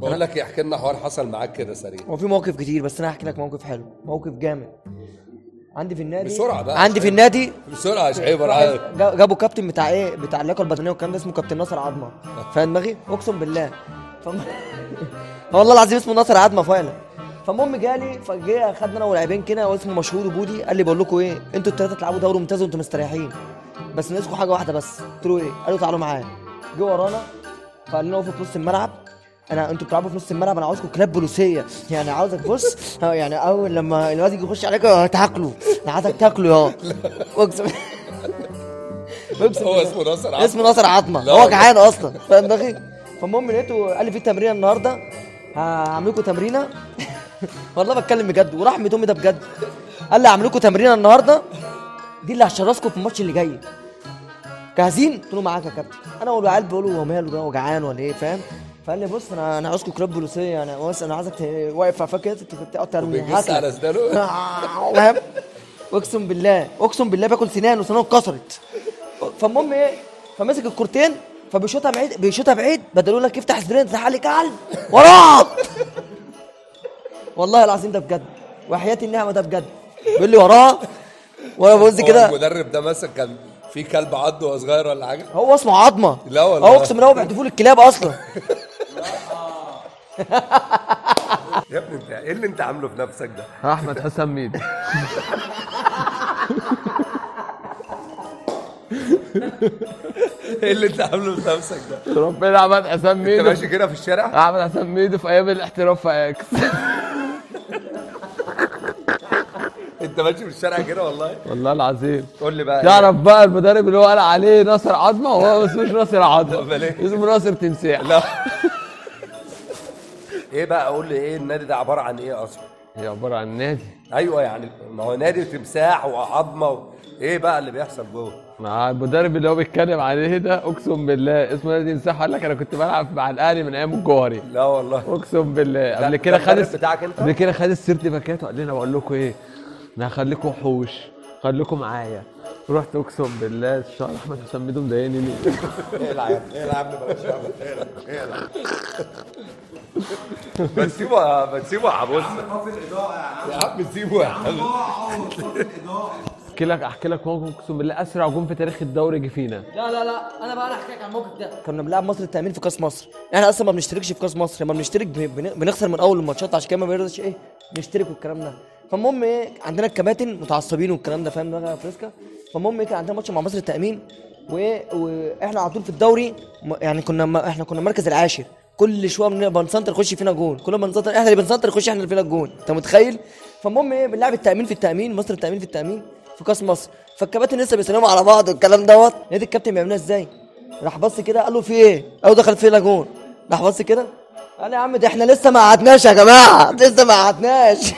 بقول لك احكي لنا حوار حصل معاك كده سريع. هو في مواقف كتير بس انا هحكي لك موقف حلو، موقف جامد. عندي في النادي بسرعه بقى، عندي في النادي بسرعه يا شعيب. جابوا كابتن بتاع ايه، بتاع اللياقه البدنيه والكلام ده، اسمه كابتن ناصر عظمه. فاهم دماغي اقسم بالله. والله العظيم اسمه ناصر عظمه فعلا. فالمهم جالي، فجه خدنا انا ولاعبين كده واسمه مشهور وبودي، قال لي بقول لكم ايه، انتوا الثلاثه تلعبوا دوري ممتاز وانتوا مستريحين، بس ناقصكم حاجه واحده بس. قلت له ايه؟ قالوا تعالوا معايا. جه ورانا فقال لنا وقفوا في نص الملعب، انتوا بتلعبوا في نص الملعب، انا عاوزكم كلاب بوليسيه، يعني عاوزك بص يعني اول لما الواد يجي يخش عليك هتاكله، انا عايزك تاكله يا اقسم. هو اسمه ناصر عظمه، اسمه ناصر عظمه، هو جعان اصلا فاهم دماغي. فالمهم لقيته قال لي في تمرينه النهارده، هعمل لكم تمرينه. والله بتكلم بجد ورحمه امي ده بجد. قال لي هعمل لكم تمرينه النهارده دي اللي هتشرسكم في الماتش اللي جاي، جاهزين؟ قلت له معاك يا كابتن. انا والعيال بيقولوا هو ماله ده، هو جعان ولا ايه فاهم. فقال لي بص انا عاوزكم كلاب بوليسيه، انا عايزك واقف على فكره تقعد ترمي بيجس على اسنانه. فاهم. اقسم بالله باكل سنانه اتكسرت. فالمهم ايه، فمسك الكورتين فبيشوطها بعيد بدلوا لك يفتح سبرنت زحلي كلب وراه. والله العظيم ده بجد وحياة النعمه ده بجد. بيقول لي وراه وانا ببص كده. المدرب ده مثلا كان في كلب عضه وهو صغير ولا حاجه؟ هو اسمه عظمه. لا والله، هو اقسم بالله هو بيحدفوا الكلاب اصلا. يا ابني انت ايه اللي انت عامله في نفسك ده؟ احمد حسام ميدو. ايه اللي انت عامله في نفسك ده؟ ربنا احمد حسام انت ميدو. ماشي كده في الشارع؟ احمد حسام ميدو في ايام الاحتراف في اياكس. انت ماشي في الشارع كده والله؟ والله العظيم. قول لي بقى تعرف بقى المدرب اللي هو قال عليه ناصر عظمه، وهو ما اسموش ناصر عظمه، امال ايه؟ اسمه ناصر تمساح. لا. ايه بقى، قول لي ايه النادي ده عباره عن ايه اصلا؟ هي عباره عن نادي. ايوه يعني ما هو نادي تمساح وعظمه ايه بقى اللي بيحصل جوه؟ مع المدرب اللي هو بيتكلم عليه ده اقسم بالله اسمه نادي تمساح، قال لك انا كنت بلعب مع الاهلي من ايام الجوهري. لا والله اقسم بالله. قبل كده خد السيرت باكات وقال لنا بقول لكم ايه، انا هخليكم وحوش، خليكم معايا. رحت اقسم بالله الشهر احمد حسام ميدو مضايقني ليه؟ العب بلاش العب. بتسيبه يا عبوس يا عم، سيبه يا عم. احكي لك موقف اقسم بالله اسرع جون في تاريخ الدوري جه فينا. لا انا بقى احكي لك عن الموقف ده. كنا بنلعب مصر التأمين في كاس مصر، احنا اصلا ما بنشتركش في كاس مصر، لما بنشترك بنخسر من اول الماتشات، عشان كده ما بنرضاش ايه نشترك والكلام ده. فالمهم ايه، عندنا الكباتن متعصبين والكلام ده فاهم ده فريسكا. فالمهم ايه، كان عندنا ماتش مع مصر التأمين واحنا على طول في الدوري يعني احنا كنا المركز العاشر، كل شويه بنسنتر يخش فينا جون، كل ما نسنتر احنا اللي بنسنتر يخش احنا اللي فينا الجون، انت متخيل؟ فالمهم ايه، بنلعب التأمين في التأمين، مصر التأمين في التأمين في كاس مصر. فالكباتن لسه بيسلموا على بعض والكلام دوت. لقيت الكابتن بيعملها ازاي، راح بص كده قال له في ايه، قالوا دخل فينا جون، راح بص كده قال يا عم ده احنا لسه ما قعدناش يا جماعه، لسه ما قعدناش.